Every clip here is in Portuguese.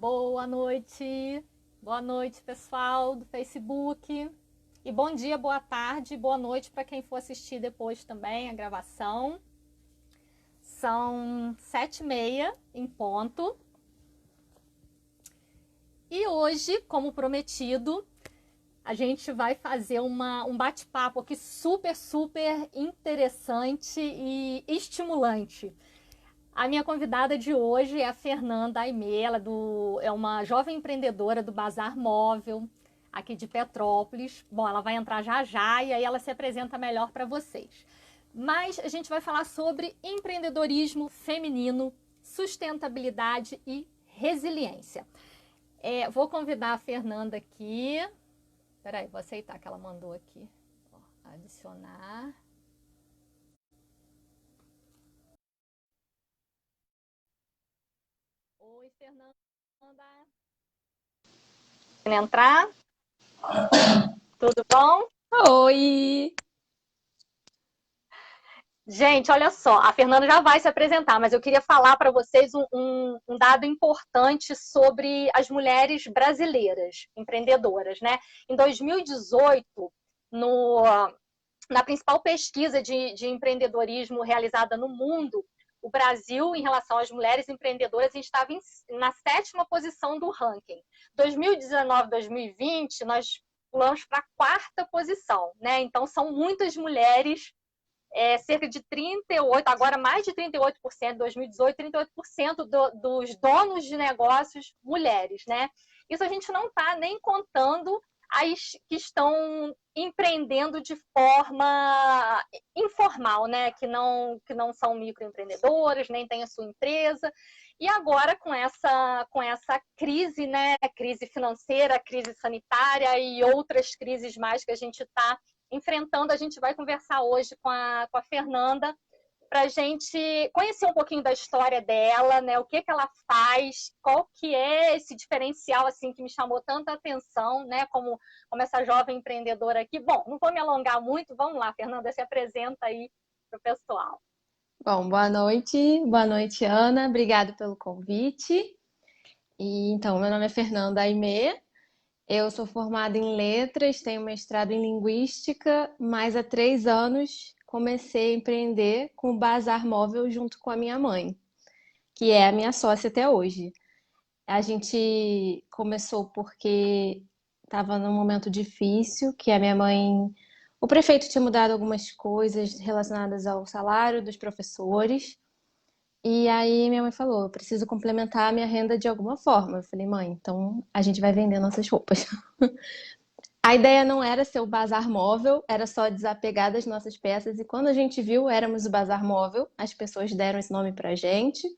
Boa noite, pessoal do Facebook. E bom dia, boa tarde, boa noite para quem for assistir depois também a gravação. São 7h30 em ponto. E hoje, como prometido, a gente vai fazer um bate-papo aqui super interessante e estimulante. A minha convidada de hoje é a Fernanda Aimee, é uma jovem empreendedora do Bazar Móvel, aqui de Petrópolis. Bom, ela vai entrar já já e aí ela se apresenta melhor para vocês. Mas a gente vai falar sobre empreendedorismo feminino, sustentabilidade e resiliência. Vou convidar a Fernanda aqui. Peraí, vou aceitar que ela mandou aqui. Adicionar. Oi, Fernanda. Quer entrar? Tudo bom? Oi! Gente, olha só, a Fernanda já vai se apresentar, mas eu queria falar para vocês um dado importante sobre as mulheres brasileiras empreendedoras, né? Em 2018, na principal pesquisa de empreendedorismo realizada no mundo, o Brasil, em relação às mulheres empreendedoras, estava na 7ª posição do ranking. 2019, 2020, nós pulamos para a 4ª posição, né? Então, são muitas mulheres, cerca de 38%, agora mais de 38%, 2018, 38% dos donos de negócios mulheres, né? Isso a gente não está nem contando as que estão empreendendo de forma informal, né? Que não são microempreendedoras, nem têm a sua empresa. E agora, com essa crise, né? Crise financeira, crise sanitária e outras crises mais que a gente está enfrentando, a gente vai conversar hoje com a Fernanda para a gente conhecer um pouquinho da história dela, né? O que ela faz, qual que é esse diferencial assim que me chamou tanta atenção, né? Como essa jovem empreendedora aqui. Bom, não vou me alongar muito, vamos lá, Fernanda, se apresenta aí para o pessoal. Bom, boa noite, Ana. Obrigada pelo convite. Então, meu nome é Fernanda Aimee. Eu sou formada em letras, tenho mestrado em linguística, mas há 3 anos comecei a empreender com o Bazar Móvel junto com a minha mãe, que é a minha sócia até hoje. A gente começou porque estava num momento difícil, que a minha mãe, o prefeito tinha mudado algumas coisas relacionadas ao salário dos professores. E aí minha mãe falou, eu preciso complementar a minha renda de alguma forma. Eu falei, mãe, então a gente vai vender nossas roupas. A ideia não era ser o bazar móvel, era só desapegar das nossas peças. E quando a gente viu, éramos o bazar móvel, as pessoas deram esse nome pra gente.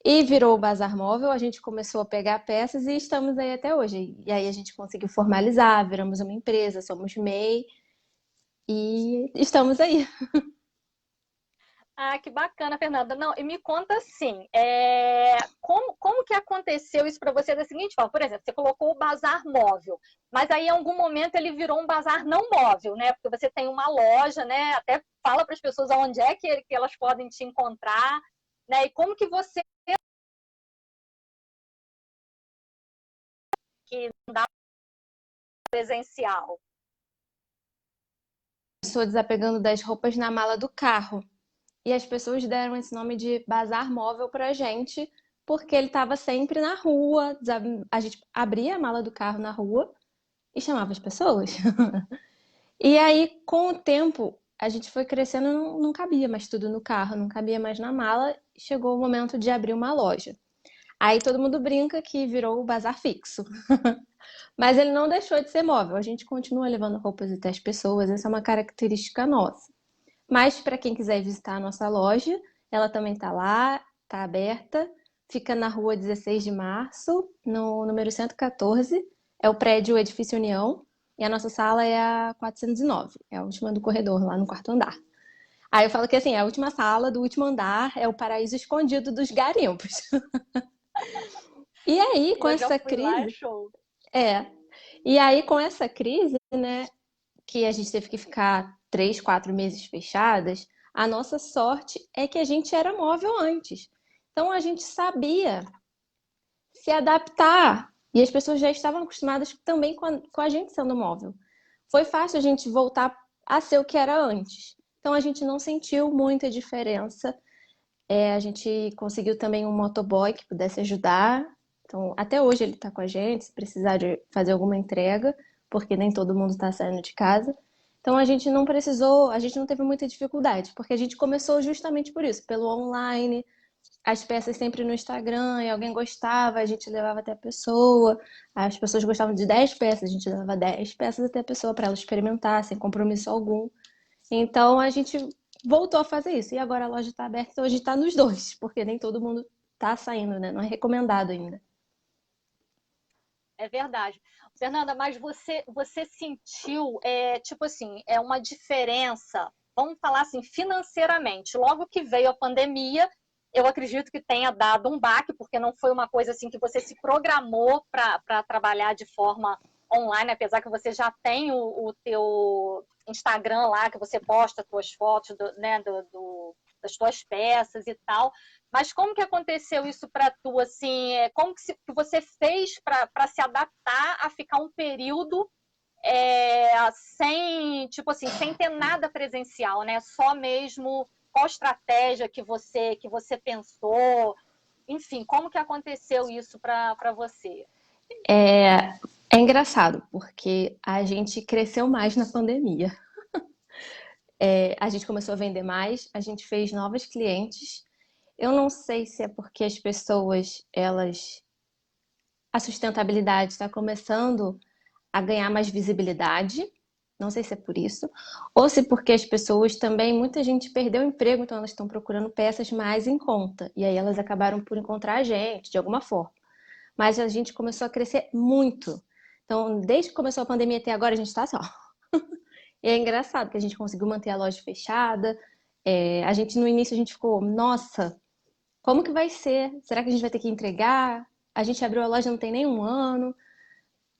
E virou o Bazar Móvel, a gente começou a pegar peças e estamos aí até hoje. E aí a gente conseguiu formalizar, viramos uma empresa, somos MEI e estamos aí. Ah, que bacana, Fernanda. Não, e me conta assim, como que aconteceu isso para você da seguinte forma? Por exemplo, você colocou o bazar móvel, mas aí em algum momento ele virou um bazar não móvel, né? Porque você tem uma loja, né? Até fala para as pessoas onde é que elas podem te encontrar, né? E como que você que não dá presencial? Estou desapegando das roupas na mala do carro. E as pessoas deram esse nome de Bazar Móvel pra gente, porque ele estava sempre na rua. A gente abria a mala do carro na rua e chamava as pessoas. E aí, com o tempo, a gente foi crescendo, não cabia mais tudo no carro, não cabia mais na mala. Chegou o momento de abrir uma loja. Aí todo mundo brinca que virou o bazar fixo. Mas ele não deixou de ser móvel. A gente continua levando roupas até as pessoas, essa é uma característica nossa. Mas para quem quiser visitar a nossa loja, ela também está lá, está aberta. Fica na rua 16 de março, no número 114. É o prédio Edifício União. E a nossa sala é a 409. É a última do corredor, lá no 4º andar. Aí eu falo que assim, a última sala do último andar é o paraíso escondido dos garimpos. E aí, com Eu já essa fui lá, é crise, show. é. E aí, com essa crise, né, que a gente teve que ficar 3, 4 meses fechadas, a nossa sorte é que a gente era móvel antes. Então a gente sabia se adaptar. E as pessoas já estavam acostumadas também com a gente sendo móvel. Foi fácil a gente voltar a ser o que era antes. Então a gente não sentiu muita diferença. A gente conseguiu também um motoboy que pudesse ajudar. Então, até hoje ele está com a gente, se precisar de fazer alguma entrega, porque nem todo mundo está saindo de casa. Então a gente não precisou, a gente não teve muita dificuldade, porque a gente começou justamente por isso, pelo online, as peças sempre no Instagram, e alguém gostava, a gente levava até a pessoa. As pessoas gostavam de 10 peças, a gente levava 10 peças até a pessoa para ela experimentar, sem compromisso algum. Então a gente voltou a fazer isso. E agora a loja está aberta, então a gente está nos dois, porque nem todo mundo está saindo, né? Não é recomendado ainda. É verdade. Fernanda, mas você sentiu, tipo assim, uma diferença, vamos falar assim, financeiramente. Logo que veio a pandemia, eu acredito que tenha dado um baque, porque não foi uma coisa assim que você se programou para trabalhar de forma online, apesar que você já tem o teu Instagram lá, que você posta as tuas fotos né, das tuas peças e tal. Mas como que aconteceu isso para tu, assim? Como que você fez para se adaptar a ficar um período sem, tipo assim, sem ter nada presencial, né? Só mesmo qual estratégia que você pensou? Enfim, como que aconteceu isso para você? É engraçado, porque a gente cresceu mais na pandemia. A gente começou a vender mais, a gente fez novas clientes. Eu não sei se é porque as pessoas, a sustentabilidade está começando a ganhar mais visibilidade. Não sei se é por isso. Ou se porque as pessoas também, muita gente perdeu o emprego, então elas estão procurando peças mais em conta. E aí elas acabaram por encontrar a gente, de alguma forma. Mas a gente começou a crescer muito. Então, desde que começou a pandemia até agora, a gente está assim, ó. E é engraçado que a gente conseguiu manter a loja fechada. A gente, no início, a gente ficou, nossa, como que vai ser? Será que a gente vai ter que entregar? A gente abriu a loja não tem nem um ano.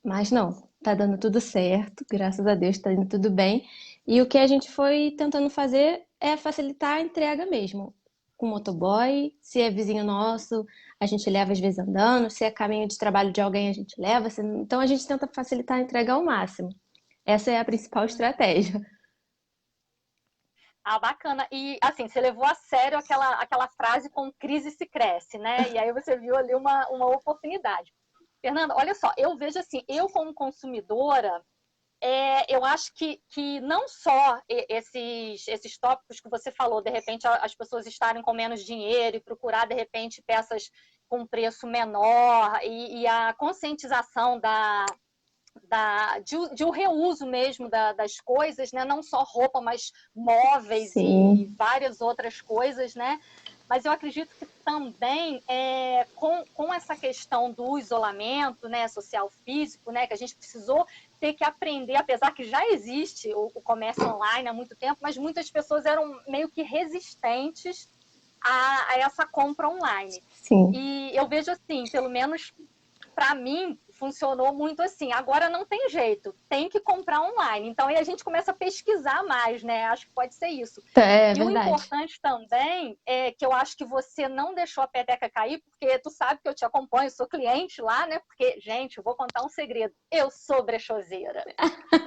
Mas não, tá dando tudo certo, graças a Deus tá indo tudo bem. E o que a gente foi tentando fazer é facilitar a entrega mesmo. Com o motoboy, se é vizinho nosso, a gente leva às vezes andando, se é caminho de trabalho de alguém, a gente leva. Então a gente tenta facilitar a entrega ao máximo. Essa é a principal estratégia. Ah, bacana. E, assim, você levou a sério aquela frase com crise se cresce, né? E aí você viu ali uma oportunidade. Fernanda, olha só, eu vejo assim, eu como consumidora, eu acho que não só esses tópicos que você falou, de repente as pessoas estarem com menos dinheiro e procurar, de repente, peças com preço menor e a conscientização de um reuso mesmo das coisas, né? Não só roupa, mas móveis e Sim, várias outras coisas, né? Mas eu acredito que também com essa questão do isolamento, né, social físico, né, que a gente precisou ter que aprender, apesar que já existe o comércio online há muito tempo, mas muitas pessoas eram meio que resistentes a essa compra online. sim. E eu vejo assim, pelo menos para mim, funcionou muito assim. Agora não tem jeito, tem que comprar online. Então aí a gente começa a pesquisar mais, né? Acho que pode ser isso. É E o verdade. importante também é que eu acho que você não deixou a peteca cair, porque tu sabe que eu te acompanho, sou cliente lá, né? Porque, gente, eu vou contar um segredo. Eu sou brechoseira.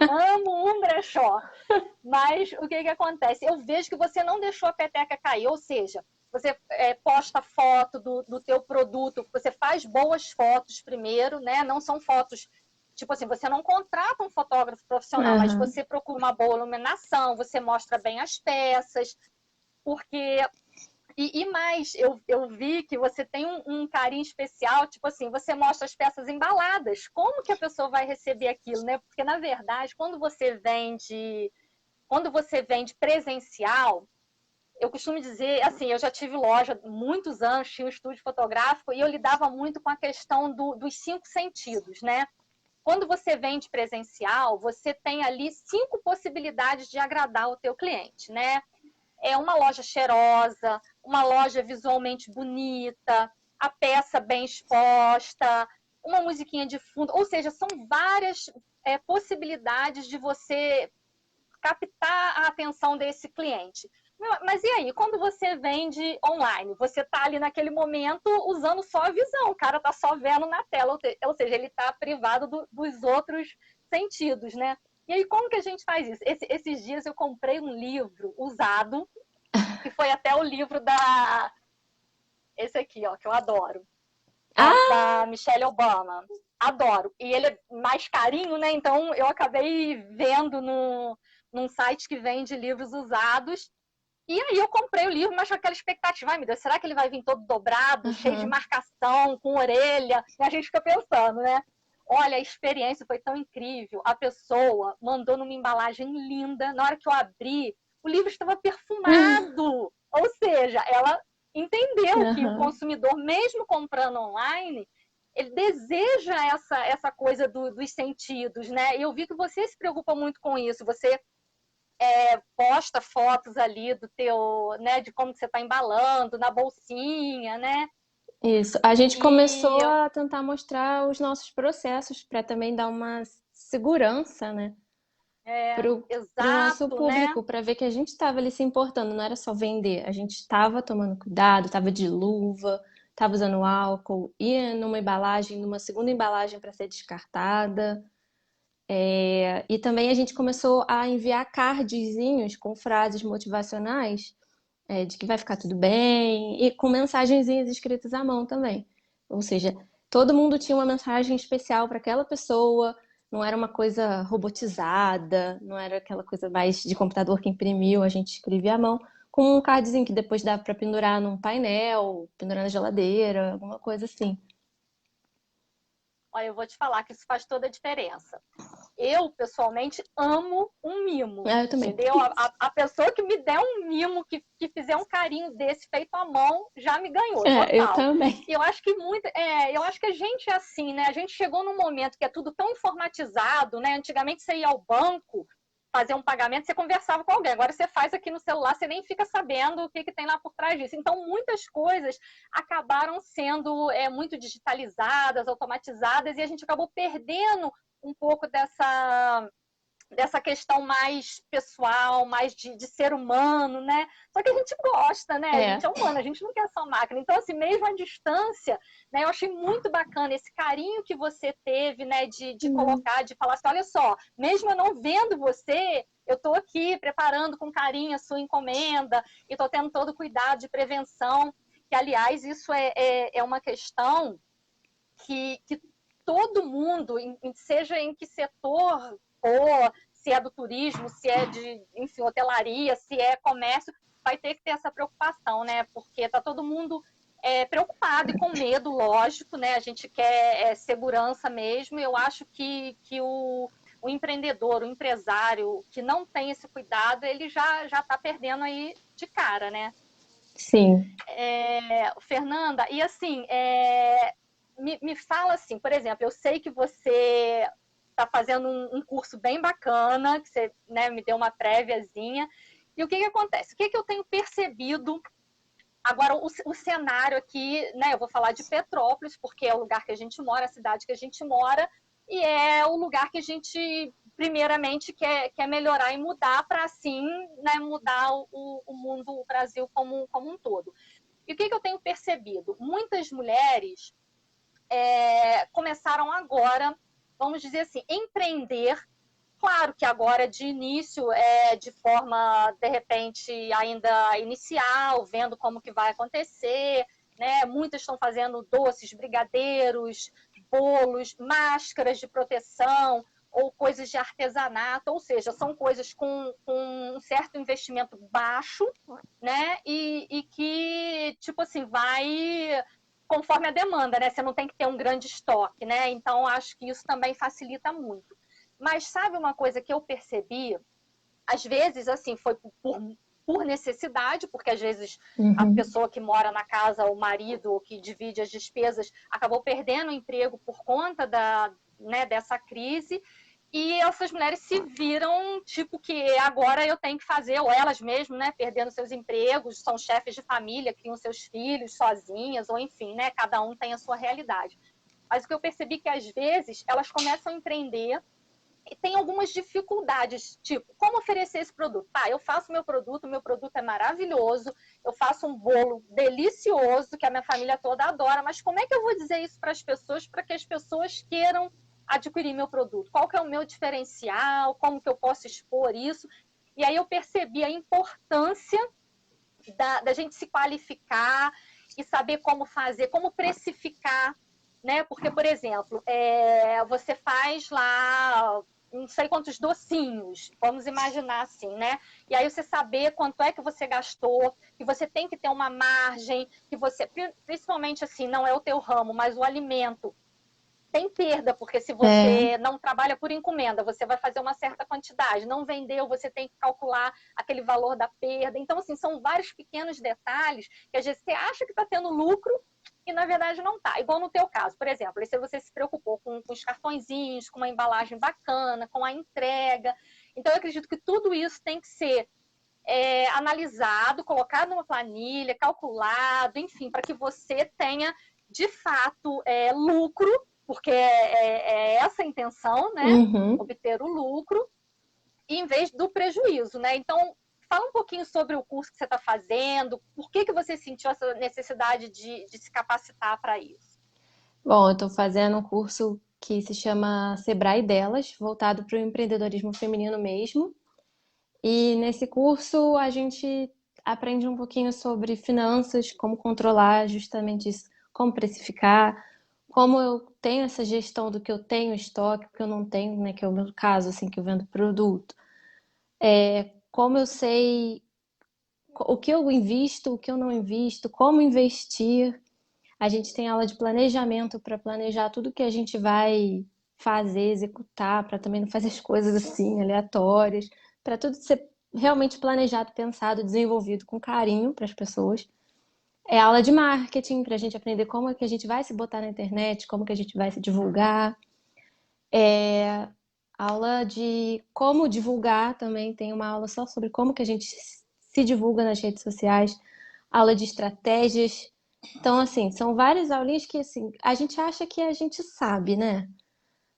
Amo um brechó. Mas o que acontece? Eu vejo que você não deixou a peteca cair, ou seja, você posta foto do teu produto, você faz boas fotos primeiro, né? Não são fotos, tipo assim, você não contrata um fotógrafo profissional, mas Aham. você procura uma boa iluminação, você mostra bem as peças, porque... E mais, eu vi que você tem um carinho especial, tipo assim, você mostra as peças embaladas. Como que a pessoa vai receber aquilo, né? Porque, na verdade, quando você vende presencial, eu costumo dizer, assim, eu já tive loja há muitos anos, tinha um estúdio fotográfico e eu lidava muito com a questão dos 5 sentidos, né? Quando você vende presencial, você tem ali 5 possibilidades de agradar o teu cliente, né? É uma loja cheirosa, uma loja visualmente bonita, a peça bem exposta, uma musiquinha de fundo, ou seja, são várias possibilidades de você captar a atenção desse cliente. Mas e aí, quando você vende online, você está ali naquele momento usando só a visão, o cara está só vendo na tela, ou seja, ele está privado dos outros sentidos, né? E aí, como que a gente faz isso? Esses dias eu comprei um livro usado, que foi até o livro da... Esse aqui, ó, que eu adoro. Da Michelle Obama. Adoro. E ele é mais carinho, né? Então eu acabei vendo num site que vende livros usados. E aí eu comprei o livro, mas com aquela expectativa, ai meu Deus, será que ele vai vir todo dobrado, cheio de marcação, com orelha? E a gente fica pensando, né? Olha, a experiência foi tão incrível. A pessoa mandou numa embalagem linda. Na hora que eu abri, o livro estava perfumado. Ou seja, ela entendeu que o consumidor, mesmo comprando online, ele deseja essa coisa dos sentidos, né? E eu vi que você se preocupa muito com isso. Você posta fotos ali do teu, né, de como que você está embalando, na bolsinha, né? Isso. A gente começou E a tentar mostrar os nossos processos para também dar uma segurança, né, pro nosso exato, né? público, para ver que a gente estava ali se importando, não era só vender, a gente estava tomando cuidado, estava de luva, estava usando álcool, ia numa embalagem, numa segunda embalagem para ser descartada. E também a gente começou a enviar cardzinhos com frases motivacionais, de que vai ficar tudo bem, e com mensagenzinhas escritas à mão também. Ou seja, todo mundo tinha uma mensagem especial para aquela pessoa, não era uma coisa robotizada, não era aquela coisa mais de computador que imprimiu, a gente escrevia à mão, com um cardzinho que depois dava para pendurar num painel, pendurar na geladeira, alguma coisa assim. Olha, eu vou te falar que isso faz toda a diferença. Eu, pessoalmente, amo um mimo, Eu também. entendeu? A pessoa que me der um mimo, que fizer um carinho desse feito à mão, já me ganhou, Eu total. também. E eu acho que eu acho que a gente é assim, né? A gente chegou num momento que é tudo tão informatizado, né? Antigamente você ia ao banco fazer um pagamento, você conversava com alguém. Agora você faz aqui no celular, você nem fica sabendo o que tem lá por trás disso. Então, muitas coisas acabaram sendo muito digitalizadas, automatizadas, e a gente acabou perdendo um pouco dessa questão mais pessoal, mais de ser humano, né? Só que a gente gosta, né? A gente é humano, a gente não quer só máquina. Então, assim, mesmo à distância, né? Eu achei muito bacana esse carinho que você teve, né? De colocar, de falar assim, olha só, mesmo eu não vendo você, eu estou aqui preparando com carinho a sua encomenda e estou tendo todo o cuidado de prevenção, que, aliás, isso é uma questão que todo mundo, seja em que setor for, se é do turismo, se é de, enfim, hotelaria, se é comércio, vai ter que ter essa preocupação, né? Porque está todo mundo preocupado e com medo, lógico, né? A gente quer segurança mesmo. E eu acho que o empreendedor, o empresário que não tem esse cuidado, ele já está perdendo aí de cara, né? Sim. Fernanda, e assim, me fala assim, por exemplo, eu sei que você está fazendo um curso bem bacana, que você, né, me deu uma préviazinha. E o que acontece? O que eu tenho percebido agora, o cenário aqui, né? Eu vou falar de Petrópolis, porque é o lugar que a gente mora, a cidade que a gente mora, e é o lugar que a gente, primeiramente, quer melhorar e mudar para, assim, né, mudar o mundo, o Brasil como um todo. E o que eu tenho percebido? Muitas mulheres começaram agora, vamos dizer assim, empreender. Claro que agora de início de forma, de repente, ainda inicial, vendo como que vai acontecer, né? Muitas estão fazendo doces, brigadeiros, bolos, máscaras de proteção ou coisas de artesanato, ou seja, são coisas com um certo investimento baixo, né? E que, tipo assim, vai conforme a demanda, né? Você não tem que ter um grande estoque, né? Então, acho que isso também facilita muito. Mas sabe uma coisa que eu percebi? Às vezes, assim, foi por necessidade, porque às vezes a pessoa que mora na casa, o marido, ou que divide as despesas, acabou perdendo o emprego por conta dessa crise. E essas mulheres se viram, tipo, que agora eu tenho que fazer, ou elas mesmas, né, perdendo seus empregos, são chefes de família, criam seus filhos sozinhas, ou enfim, né, cada um tem a sua realidade. Mas o que eu percebi é que, às vezes, elas começam a empreender tem algumas dificuldades, tipo, como oferecer esse produto? Tá, eu faço meu produto é maravilhoso, eu faço um bolo delicioso, que a minha família toda adora, mas como é que eu vou dizer isso para as pessoas, para que as pessoas queiram adquirir meu produto? Qual que é o meu diferencial? Como que eu posso expor isso? E aí eu percebi a importância da gente se qualificar e saber como fazer, como precificar, né? Porque, por exemplo, você faz lá não sei quantos docinhos, vamos imaginar assim, né? E aí você saber quanto é que você gastou, que você tem que ter uma margem, que você, principalmente assim, não é o teu ramo, mas o alimento, tem perda, porque se você não trabalha por encomenda, você vai fazer uma certa quantidade, não vendeu, você tem que calcular aquele valor da perda. Então, assim, são vários pequenos detalhes que às vezes você acha que está tendo lucro e na verdade não está. Igual no teu caso, por exemplo, se você se preocupou com os cartõezinhos, com uma embalagem bacana, com a entrega. Então, eu acredito que tudo isso tem que ser analisado, colocado numa planilha, calculado, enfim, para que você tenha, de fato, lucro, porque é essa a intenção, né? Uhum. Obter o lucro, em vez do prejuízo, né? Então, fala um pouquinho sobre o curso que você está fazendo, por que você sentiu essa necessidade de se capacitar para isso? Bom, eu estou fazendo um curso que se chama Sebrae Delas, voltado para o empreendedorismo feminino mesmo. E nesse curso a gente aprende um pouquinho sobre finanças, como controlar justamente isso, como precificar, como eu tenho essa gestão do que eu tenho em estoque, o que eu não tenho, né, que é o meu caso, assim, que eu vendo produto. Como eu sei o que eu invisto, o que eu não invisto, como investir. A gente tem aula de planejamento para planejar tudo que a gente vai fazer, executar, para também não fazer as coisas assim aleatórias, para tudo ser realmente planejado, pensado, desenvolvido com carinho para as pessoas. É aula de marketing para a gente aprender como é que a gente vai se botar na internet, como que a gente vai se divulgar. Aula de como divulgar também, tem uma aula só sobre como que a gente se divulga nas redes sociais, aula de estratégias. Então, assim, são várias aulinhas que, assim, a gente acha que a gente sabe, né?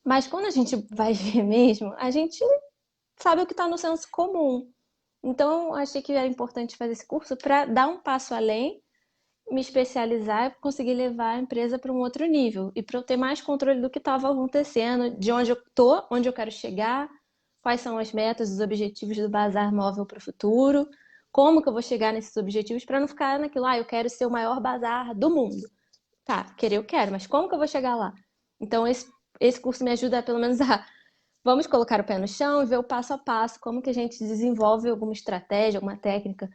Mas quando a gente vai ver mesmo, a gente sabe o que está no senso comum. Então, achei que era importante fazer esse curso para dar um passo além, me especializar e conseguir levar a empresa para um outro nível. E para eu ter mais controle do que estava acontecendo, de onde eu tô, onde eu quero chegar, quais são as metas, os objetivos do Bazar Móvel para o futuro, como que eu vou chegar nesses objetivos para não ficar naquilo, eu quero ser o maior bazar do mundo. Tá, querer eu quero, mas como que eu vou chegar lá? Então, esse curso me ajuda pelo menos a vamos colocar o pé no chão e ver o passo a passo, como que a gente desenvolve alguma estratégia, alguma técnica,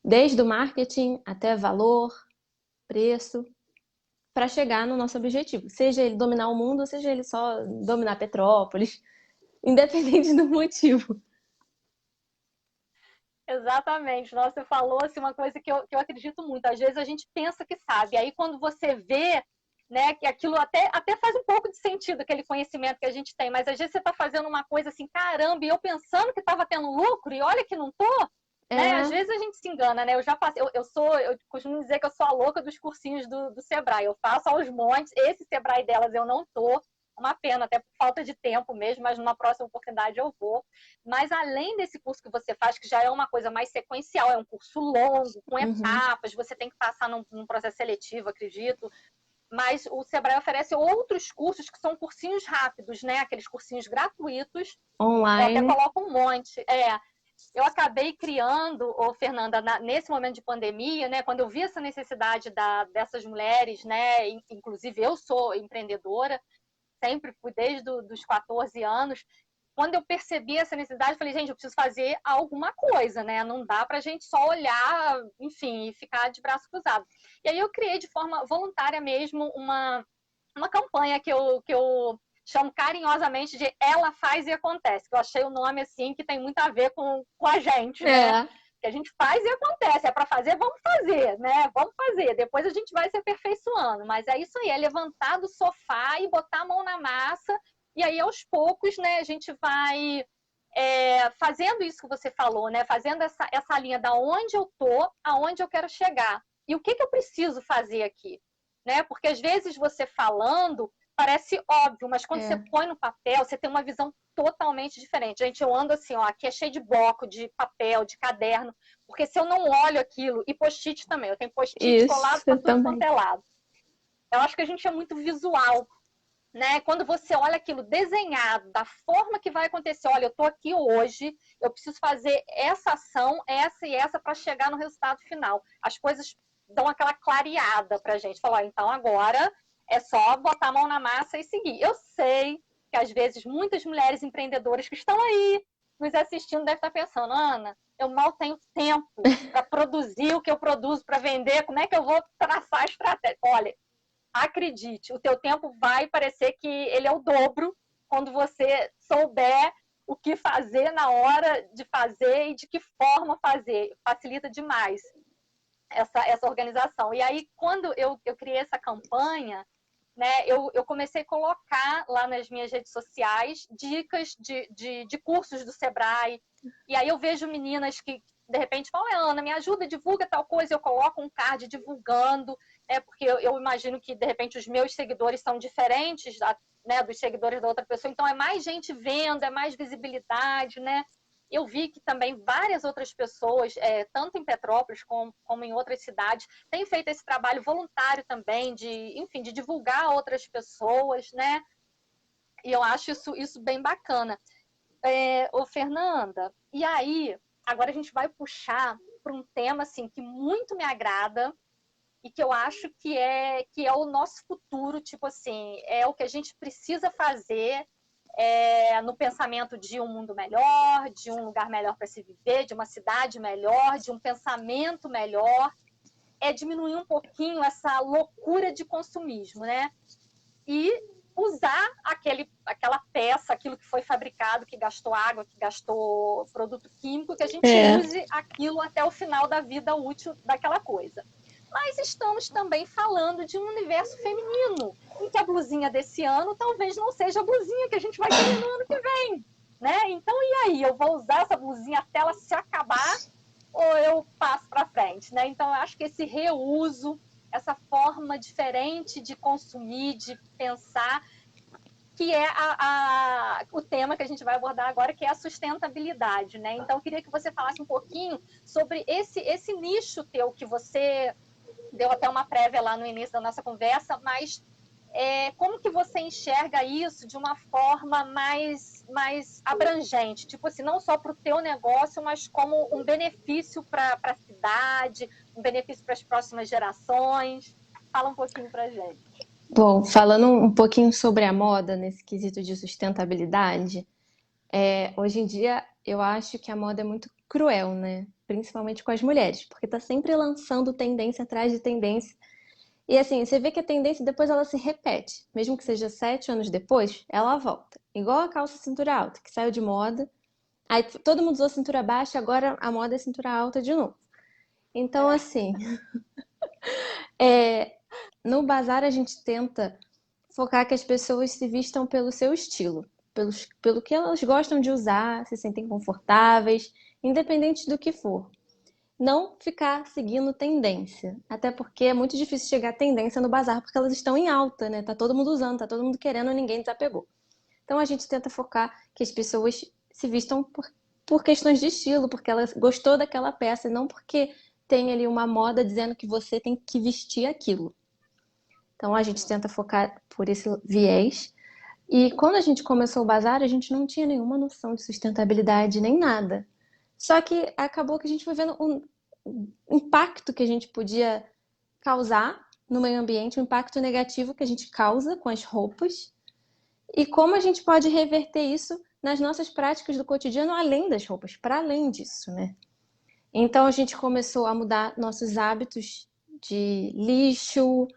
desde o marketing até valor, preço, para chegar no nosso objetivo. Seja ele dominar o mundo, ou seja ele só dominar Petrópolis, independente do motivo. Exatamente. Nossa, você falou assim, uma coisa que eu acredito muito. Às vezes a gente pensa que sabe, aí quando você vê, né, que aquilo até faz um pouco de sentido, aquele conhecimento que a gente tem, mas às vezes você está fazendo uma coisa assim, caramba, e eu pensando que estava tendo lucro, e olha que não tô, né? Às É, vezes a gente se engana, né? Eu já passei, eu costumo dizer que eu sou a louca dos cursinhos do Sebrae. Eu faço aos montes, esse Sebrae delas eu não tô. Uma pena, até por falta de tempo mesmo, mas numa próxima oportunidade eu vou. Mas além desse curso que você faz, que já é uma coisa mais sequencial, é um curso longo, com uhum, etapas, você tem que passar num processo seletivo, acredito. Mas o Sebrae oferece outros cursos que são cursinhos rápidos, né? Aqueles cursinhos gratuitos. Eu até online. coloco um monte. Eu acabei criando, Fernanda, nesse momento de pandemia, né? Quando eu vi essa necessidade dessas mulheres, né? Inclusive eu sou empreendedora, sempre fui desde os 14 anos. Quando eu percebi essa necessidade, eu falei, gente, eu preciso fazer alguma coisa, né? Não dá pra gente só olhar, enfim, e ficar de braço cruzado. E aí eu criei de forma voluntária mesmo uma campanha que eu chamo carinhosamente de Ela Faz e Acontece, que eu achei o nome assim que tem muito a ver com a gente, né? É, Que a gente faz e acontece. É para fazer, vamos fazer, né? Vamos fazer. Depois a gente vai se aperfeiçoando. Mas é isso aí, é levantar do sofá e botar a mão na massa. E aí, aos poucos, né, a gente vai fazendo isso que você falou, né? Fazendo essa linha da onde eu tô, aonde eu quero chegar. E o que eu preciso fazer aqui? Né? Porque às vezes você falando parece óbvio, mas quando você é. põe no papel, você tem uma visão totalmente diferente. Gente, eu ando assim, ó, aqui é cheio de bloco, de papel, de caderno, porque se eu não olho aquilo, e post-it também, eu tenho post-it colado Isso, para eu tudo quanto também. é lado. Eu acho que a gente é muito visual, né? Quando você olha aquilo desenhado, da forma que vai acontecer, olha, eu estou aqui hoje, eu preciso fazer essa ação, essa e essa, para chegar no resultado final. As coisas dão aquela clareada para a gente. Falar, então agora é só botar a mão na massa e seguir. Eu sei que às vezes muitas mulheres empreendedoras que estão aí nos assistindo devem estar pensando, Ana, eu mal tenho tempo para produzir o que eu produzo, para vender, como é que eu vou traçar a estratégia? Olha, acredite, o teu tempo vai parecer que ele é o dobro quando você souber o que fazer na hora de fazer e de que forma fazer. Facilita demais essa organização. E aí, quando eu criei essa campanha, né, eu comecei a colocar lá nas minhas redes sociais dicas de cursos do Sebrae. E aí eu vejo meninas que, de repente, falam, Ana, me ajuda, divulga tal coisa, eu coloco um card divulgando, porque eu imagino que, de repente, os meus seguidores são diferentes, né, dos seguidores da outra pessoa, então é mais gente vendo, é mais visibilidade, né? Eu vi que também várias outras pessoas, tanto em Petrópolis como em outras cidades, têm feito esse trabalho voluntário também, enfim, de divulgar a outras pessoas, né? E eu acho isso bem bacana. Ô, Fernanda, e aí, agora a gente vai puxar para um tema assim, que muito me agrada e que eu acho que é o nosso futuro, tipo assim, é o que a gente precisa fazer no pensamento de um mundo melhor, de um lugar melhor para se viver, de uma cidade melhor, de um pensamento melhor, diminuir um pouquinho essa loucura de consumismo, né? E usar aquela peça, aquilo que foi fabricado, que gastou água, que gastou produto químico, que a gente use aquilo até o final da vida útil daquela coisa. Mas estamos também falando de um universo feminino, em que a blusinha desse ano talvez não seja a blusinha que a gente vai querer no ano que vem, né? Então, e aí? Eu vou usar essa blusinha até ela se acabar ou eu passo para frente, né? Então, eu acho que esse reuso, essa forma diferente de consumir, de pensar, que é o tema que a gente vai abordar agora, que é a sustentabilidade, né? Então, eu queria que você falasse um pouquinho sobre esse nicho teu, que você deu até uma prévia lá no início da nossa conversa, mas como que você enxerga isso de uma forma mais abrangente? Tipo assim, não só para o teu negócio, mas como um benefício para a cidade, um benefício para as próximas gerações. Fala um pouquinho para a gente. Bom, falando um pouquinho sobre a moda nesse quesito de sustentabilidade, hoje em dia eu acho que a moda é muito cruel, né? Principalmente com as mulheres, porque tá sempre lançando tendência atrás de tendência. E assim, você vê que a tendência depois ela se repete. Mesmo que seja 7 anos depois, ela volta. Igual a calça cintura alta, que saiu de moda. Aí todo mundo usou cintura baixa, agora a moda é cintura alta de novo. Então, assim, no bazar a gente tenta focar que as pessoas se vistam pelo seu estilo, pelo que elas gostam de usar, se sentem confortáveis, independente do que for. Não ficar seguindo tendência, até porque é muito difícil chegar a tendência no bazar, porque elas estão em alta, né? Tá todo mundo usando, tá todo mundo querendo, ninguém desapegou. Então a gente tenta focar que as pessoas se vistam por questões de estilo, porque ela gostou daquela peça, e não porque tem ali uma moda dizendo que você tem que vestir aquilo. Então a gente tenta focar por esse viés. E quando a gente começou o bazar, a gente não tinha nenhuma noção de sustentabilidade nem nada. Só que acabou que a gente foi vendo o impacto que a gente podia causar no meio ambiente, o impacto negativo que a gente causa com as roupas e como a gente pode reverter isso nas nossas práticas do cotidiano, além das roupas, para além disso, né? Então a gente começou a mudar nossos hábitos de lixo,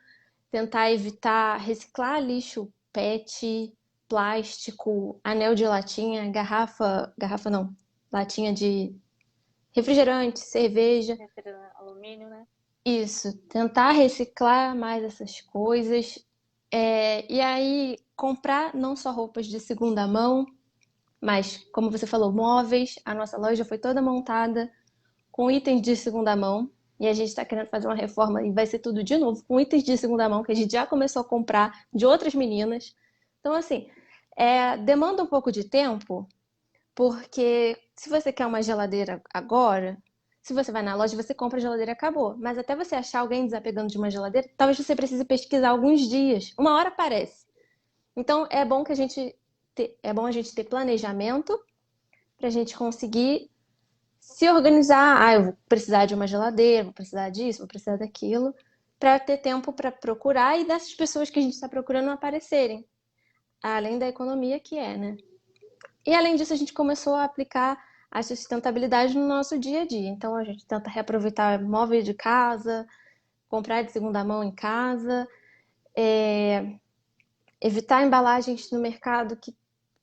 tentar evitar reciclar lixo PET, plástico, anel de latinha, garrafa não, latinha de refrigerante, cerveja. Alumínio, né? Isso, tentar reciclar mais essas coisas. E aí, comprar não só roupas de segunda mão, mas, como você falou, móveis. A nossa loja foi toda montada com itens de segunda mão. E a gente está querendo fazer uma reforma e vai ser tudo de novo com itens de segunda mão que a gente já começou a comprar de outras meninas. Então, assim, demanda um pouco de tempo, porque se você quer uma geladeira agora, se você vai na loja, você compra a geladeira e acabou. Mas até você achar alguém desapegando de uma geladeira, talvez você precise pesquisar alguns dias. Uma hora aparece. Então, é bom a gente ter planejamento para a gente conseguir se organizar. Ah, eu vou precisar de uma geladeira, vou precisar disso, vou precisar daquilo, para ter tempo para procurar e dessas pessoas que a gente está procurando aparecerem. Além da economia que é, né? E além disso, a gente começou a aplicar a sustentabilidade no nosso dia a dia. Então, a gente tenta reaproveitar móveis de casa, comprar de segunda mão em casa, evitar embalagens no mercado que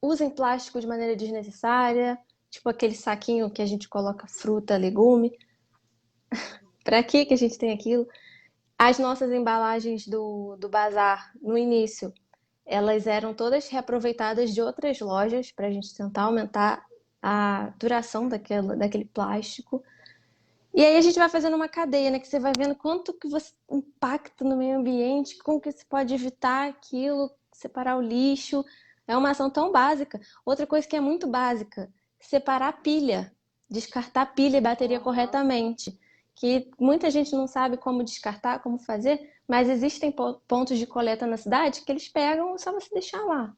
usem plástico de maneira desnecessária, tipo aquele saquinho que a gente coloca fruta, legume. Para que a gente tem aquilo? As nossas embalagens do bazar, no início, elas eram todas reaproveitadas de outras lojas para a gente tentar aumentar a duração daquele plástico. E aí a gente vai fazendo uma cadeia, né? Que você vai vendo quanto que você impacta no meio ambiente, como que você pode evitar aquilo, separar o lixo. É uma ação tão básica. Outra coisa que é muito básica, separar a pilha, descartar pilha e bateria corretamente. Que muita gente não sabe como descartar, como fazer, mas existem pontos de coleta na cidade que eles pegam, só você deixar lá.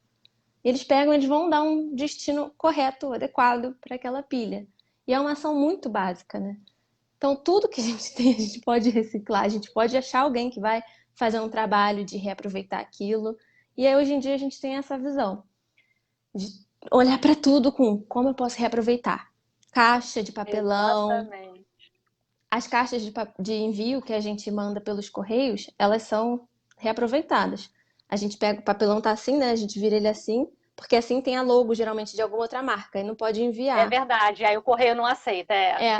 Eles pegam, eles vão dar um destino correto, adequado para aquela pilha. E é uma ação muito básica, né? Então, tudo que a gente tem, a gente pode reciclar, a gente pode achar alguém que vai fazer um trabalho de reaproveitar aquilo. E aí, hoje em dia, a gente tem essa visão de olhar para tudo com como eu posso reaproveitar. Caixa de papelão. Exatamente. As caixas de envio que a gente manda pelos correios, elas são reaproveitadas. A gente pega o papelão, tá assim, né? A gente vira ele assim, porque assim tem a logo, geralmente, de alguma outra marca, e não pode É enviar. verdade. Aí o correio não aceita.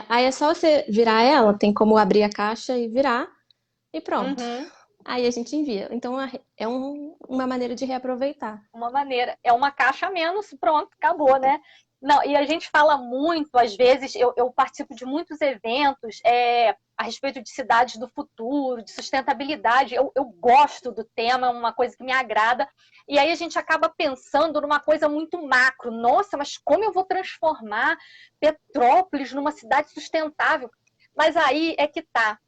Aí é só você virar ela, tem como abrir a caixa e virar, e pronto. Uhum. Aí a gente envia. Então é uma maneira de reaproveitar. Uma maneira. É uma caixa a menos, pronto, acabou, né? Não, e a gente fala muito, às vezes, eu participo de muitos eventos a respeito de cidades do futuro, de sustentabilidade. Eu gosto do tema, é uma coisa que me agrada. E aí a gente acaba pensando numa coisa muito macro. Nossa, mas como eu vou transformar Petrópolis numa cidade sustentável? Mas aí é que tá.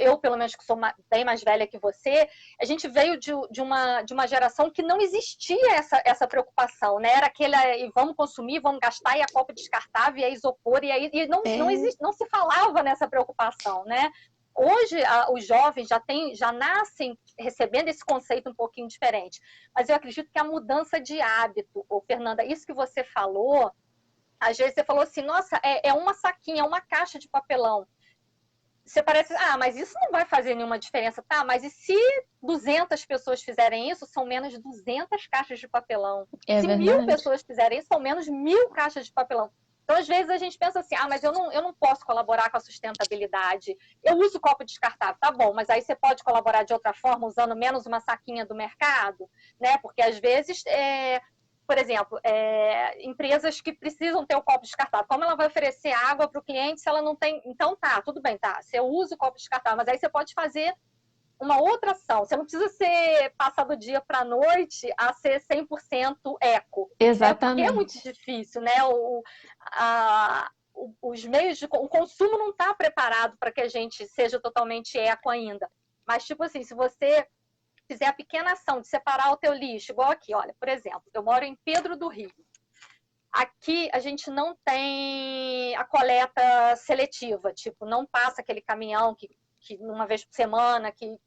Eu pelo menos que sou bem mais velha que você, a gente veio de uma geração que não existia essa preocupação, né? Era aquele, e vamos consumir, vamos gastar, e a copa descartável, e a isopor, e não se falava nessa preocupação, né? Hoje, os jovens já nascem recebendo esse conceito um pouquinho diferente. Mas eu acredito que a mudança de hábito, Fernanda, isso que você falou, às vezes você falou assim, nossa, é uma saquinha, é uma caixa de papelão. Você parece, mas isso não vai fazer nenhuma diferença. Tá, mas e se 200 pessoas fizerem isso, são menos de 200 caixas de papelão. É Se verdade. 1000 pessoas fizerem isso, são menos 1000 caixas de papelão. Então, às vezes, a gente pensa assim, mas eu não posso colaborar com a sustentabilidade. Eu uso copo descartável, tá bom, mas aí você pode colaborar de outra forma, usando menos uma saquinha do mercado, né? Porque, às vezes, por exemplo, empresas que precisam ter o copo descartável. Como ela vai oferecer água para o cliente se ela não tem? Então tá, tudo bem, tá. Você usa o copo descartável, mas aí você pode fazer uma outra ação. Você não precisa passar do dia para a noite a ser 100% eco. Exatamente. Porque é muito difícil, né? Os meios o consumo não está preparado para que a gente seja totalmente eco ainda. Mas, tipo assim, se você fizer a pequena ação de separar o teu lixo, igual aqui, olha, por exemplo, eu moro em Pedro do Rio. Aqui a gente não tem a coleta seletiva, tipo, não passa aquele caminhão que uma vez por semana que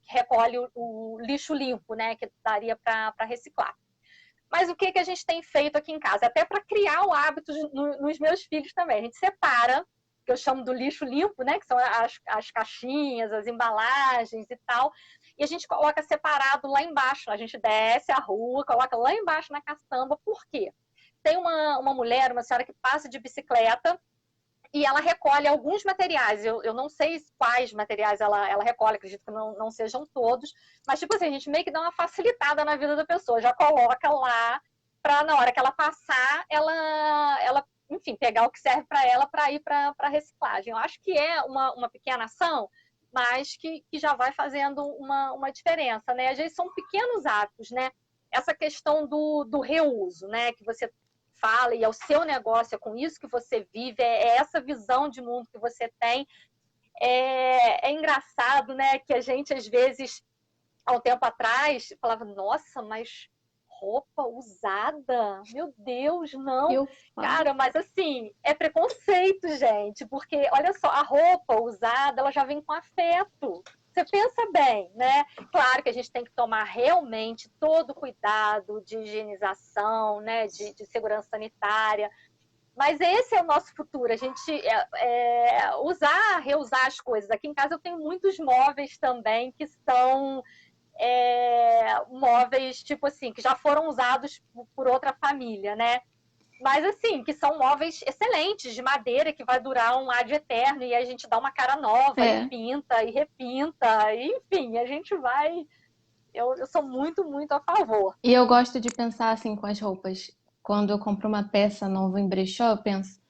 recolhe o lixo limpo, né, que daria para reciclar. Mas o que a gente tem feito aqui em casa? Até para criar o hábito nos meus filhos também. A gente separa, que eu chamo do lixo limpo, né, que são as caixinhas, as embalagens e tal, e a gente coloca separado lá embaixo. A gente desce a rua, coloca lá embaixo na caçamba. Por quê? Tem uma mulher, uma senhora que passa de bicicleta e ela recolhe alguns materiais. Eu não sei quais materiais ela recolhe, acredito que não sejam todos, mas tipo assim, a gente meio que dá uma facilitada na vida da pessoa, já coloca lá para na hora que ela passar, ela enfim, pegar o que serve para ela para ir para reciclagem. Eu acho que é uma pequena ação, mas que já vai fazendo uma diferença, né? Às vezes são pequenos atos, né? essa questão do reuso, né? Que você fala, e é o seu negócio, é com isso que você vive, é essa visão de mundo que você tem. É engraçado, né? Que a gente, às vezes, há um tempo atrás, falava, nossa, mas roupa usada? Meu Deus, não. Eu falo. Cara, mas assim, é preconceito, gente, porque olha só, a roupa usada, ela já vem com afeto. Você pensa bem, né? Claro que a gente tem que tomar realmente todo o cuidado de higienização, né? De segurança sanitária. Mas esse é o nosso futuro, a gente usar, reusar as coisas. Aqui em casa eu tenho muitos móveis também que são móveis, tipo assim, que já foram usados por outra família, né? Mas assim, que são móveis excelentes, de madeira, que vai durar um ad eterno, e a gente dá uma cara nova, e pinta, e repinta, e, enfim, a gente vai... Eu sou muito, muito a favor. E eu gosto de pensar assim com as roupas. Quando eu compro uma peça nova em brechó, eu penso,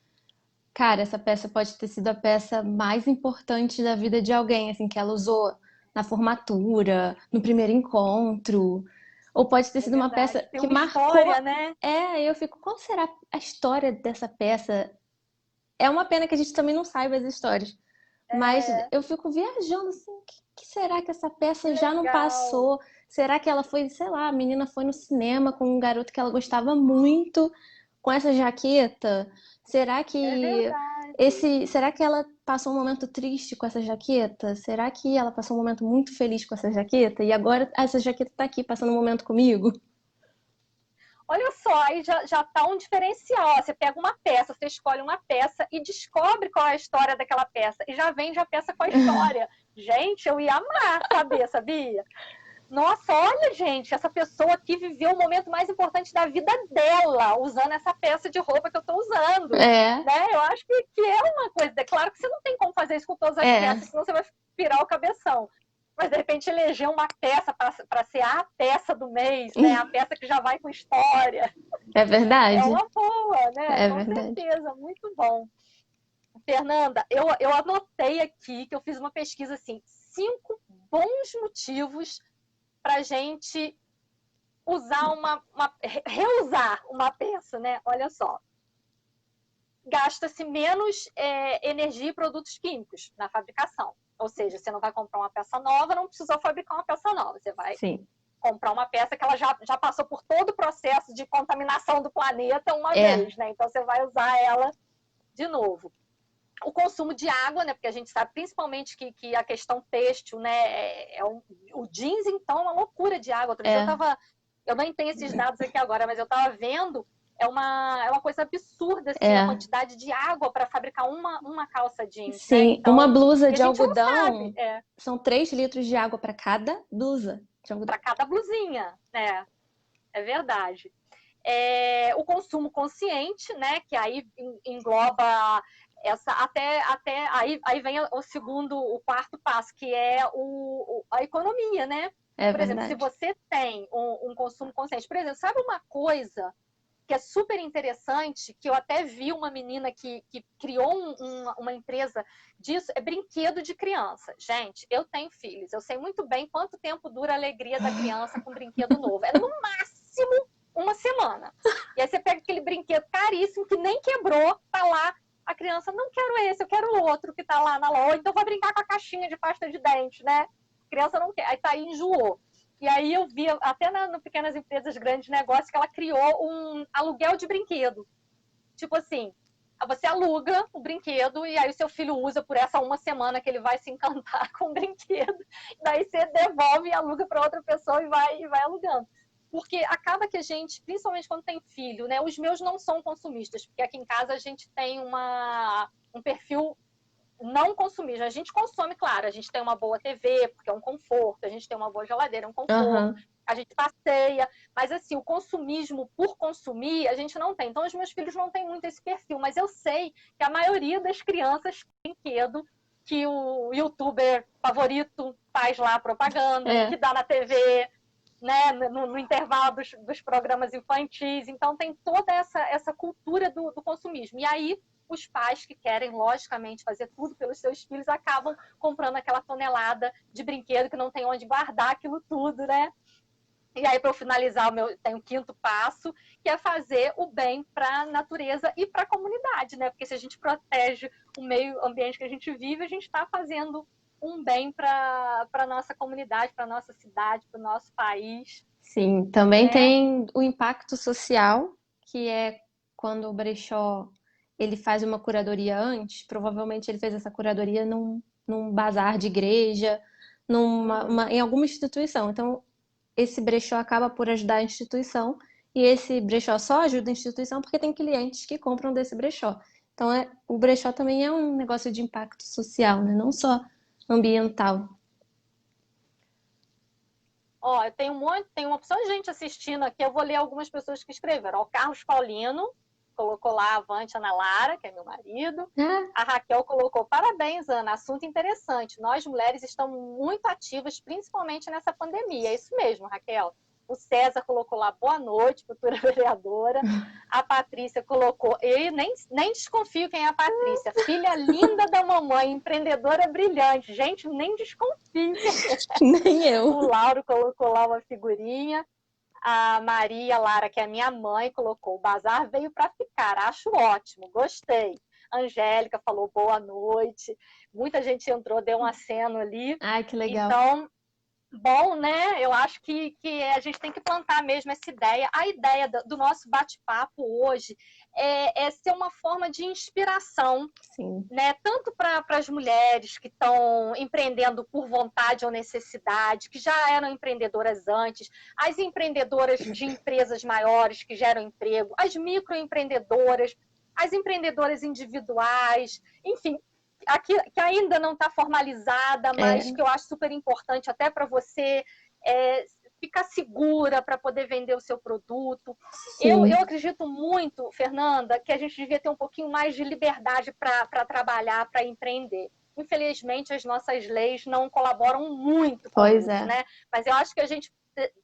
cara, essa peça pode ter sido a peça mais importante da vida de alguém, assim, que ela usou na formatura, no primeiro encontro. Ou pode ter É sido uma verdade. peça Tem que uma marcou. história, né? Eu fico, qual será a história dessa peça? É uma pena que a gente também não saiba as histórias. Mas eu fico viajando assim, que será que essa Que peça já não legal. passou? Será que ela foi, sei lá, a menina foi no cinema com um garoto que ela gostava muito com essa jaqueta? Será É que verdade. será que ela passou um momento triste com essa jaqueta? Será que ela passou um momento muito feliz com essa jaqueta? E agora essa jaqueta tá aqui passando um momento comigo? Olha só, aí já tá um diferencial. Você pega uma peça, você escolhe uma peça e descobre qual é a história daquela peça. E já vende a peça com a história. Gente, eu ia amar saber, sabia? Nossa, olha, gente, essa pessoa aqui viveu o momento mais importante da vida dela, usando essa peça de roupa que eu estou usando. É, Né? Eu acho que é uma coisa. É claro que você não tem como fazer isso com todas as é, peças, senão você vai virar o cabeção. Mas, de repente, eleger uma peça para ser a peça do mês, né? A peça que já vai com história. é É verdade. uma boa, né? É Com verdade. certeza, muito bom. Fernanda, eu anotei aqui que eu fiz uma pesquisa assim, 5 bons motivos para a gente usar reusar uma peça, né? Olha só. Gasta-se menos energia e produtos químicos na fabricação. Ou seja, você não vai comprar uma peça nova, não precisou fabricar uma peça nova. Você vai Sim. comprar uma peça que ela já passou por todo o processo de contaminação do planeta uma É. vez, né? Então você vai usar ela de novo. O consumo de água, né? Porque a gente sabe principalmente que a questão têxtil, né? O jeans, então, é uma loucura de água. Outro dia eu nem tenho esses dados aqui agora, mas eu estava vendo, é uma coisa absurda, assim, a quantidade de água para fabricar uma calça jeans, né? Sim, Então, uma blusa de a gente não sabe, algodão são 3 litros de água para cada blusa de algodão. para cada blusinha, né? É verdade. O consumo consciente, né? Que aí engloba essa até aí vem o quarto passo, que é a economia, né? Por exemplo, se você tem um consumo consciente, por exemplo, sabe uma coisa que é super interessante, que eu até vi uma menina que criou uma empresa disso, é brinquedo de criança. Gente, eu tenho filhos, eu sei muito bem quanto tempo dura a alegria da criança com um brinquedo novo. É no máximo uma semana. E aí você pega aquele brinquedo caríssimo que nem quebrou, tá lá, a criança, não quero esse, eu quero o outro que tá lá na loja, então vou brincar com a caixinha de pasta de dente, né? A criança não quer, aí tá aí, enjoou. E aí eu vi, até no Pequenas Empresas Grandes Negócios, que ela criou um aluguel de brinquedo. Tipo assim, você aluga o brinquedo e aí o seu filho usa por essa uma semana que ele vai se encantar com o brinquedo. Daí você devolve e aluga para outra pessoa e vai alugando. Porque acaba que a gente, principalmente quando tem filho, né? Os meus não são consumistas, porque aqui em casa a gente tem um perfil não consumir. A gente consome, claro, a gente tem uma boa TV, porque é um conforto, a gente tem uma boa geladeira, é um conforto, a gente passeia, mas assim, o consumismo por consumir, a gente não tem. Então, os meus filhos não têm muito esse perfil, mas eu sei que a maioria das crianças tem brinquedo que o youtuber favorito faz lá propaganda, que dá na TV, né, no intervalo dos programas infantis. Então, tem toda essa cultura do consumismo. E aí, os pais que querem, logicamente, fazer tudo pelos seus filhos acabam comprando aquela tonelada de brinquedo que não tem onde guardar aquilo tudo, né? E aí, para eu finalizar, tem o quinto passo, que é fazer o bem para a natureza e para a comunidade, né? Porque se a gente protege o meio ambiente que a gente vive, a gente está fazendo um bem para a nossa comunidade, para a nossa cidade, para o nosso país, Sim, também né? tem o impacto social, que é quando o brechó ele faz uma curadoria antes, provavelmente ele fez essa curadoria num bazar de igreja, em alguma instituição. Então, esse brechó acaba por ajudar a instituição, e esse brechó só ajuda a instituição porque tem clientes que compram desse brechó. Então, o brechó também é um negócio de impacto social, né? Não só ambiental. Ó, eu tenho tem uma opção de gente assistindo aqui, eu vou ler algumas pessoas que escreveram. Ó, o Carlos Paulino colocou lá Avante Ana Lara, que é meu marido. Ah, A Raquel colocou: parabéns, Ana, assunto interessante. Nós mulheres estamos muito ativas, principalmente nessa pandemia. É isso mesmo, Raquel. O César colocou lá: boa noite, futura vereadora. A Patrícia colocou: eu nem desconfio quem é a Patrícia, filha linda da mamãe, empreendedora brilhante. Gente, nem desconfio. nem eu. O Lauro colocou lá uma figurinha. A Maria Lara, que é minha mãe, colocou: o bazar veio para ficar, acho ótimo, gostei. Angélica falou boa noite. Muita gente entrou, deu um aceno ali. Ai, que legal. Então, bom, né? Eu acho que a gente tem que plantar mesmo essa ideia. A ideia do nosso bate-papo hoje é ser uma forma de inspiração, Sim. né? Tanto para as mulheres que estão empreendendo por vontade ou necessidade, que já eram empreendedoras antes, as empreendedoras de empresas maiores que geram emprego, as microempreendedoras, as empreendedoras individuais, enfim, aqui, que ainda não está formalizada, mas É, que eu acho super importante até para você ficar segura para poder vender o seu produto. Eu sim. acredito muito, Fernanda, que a gente devia ter um pouquinho mais de liberdade para trabalhar, para empreender. Infelizmente, as nossas leis não colaboram muito com Pois isso, é. né? Mas eu acho que a gente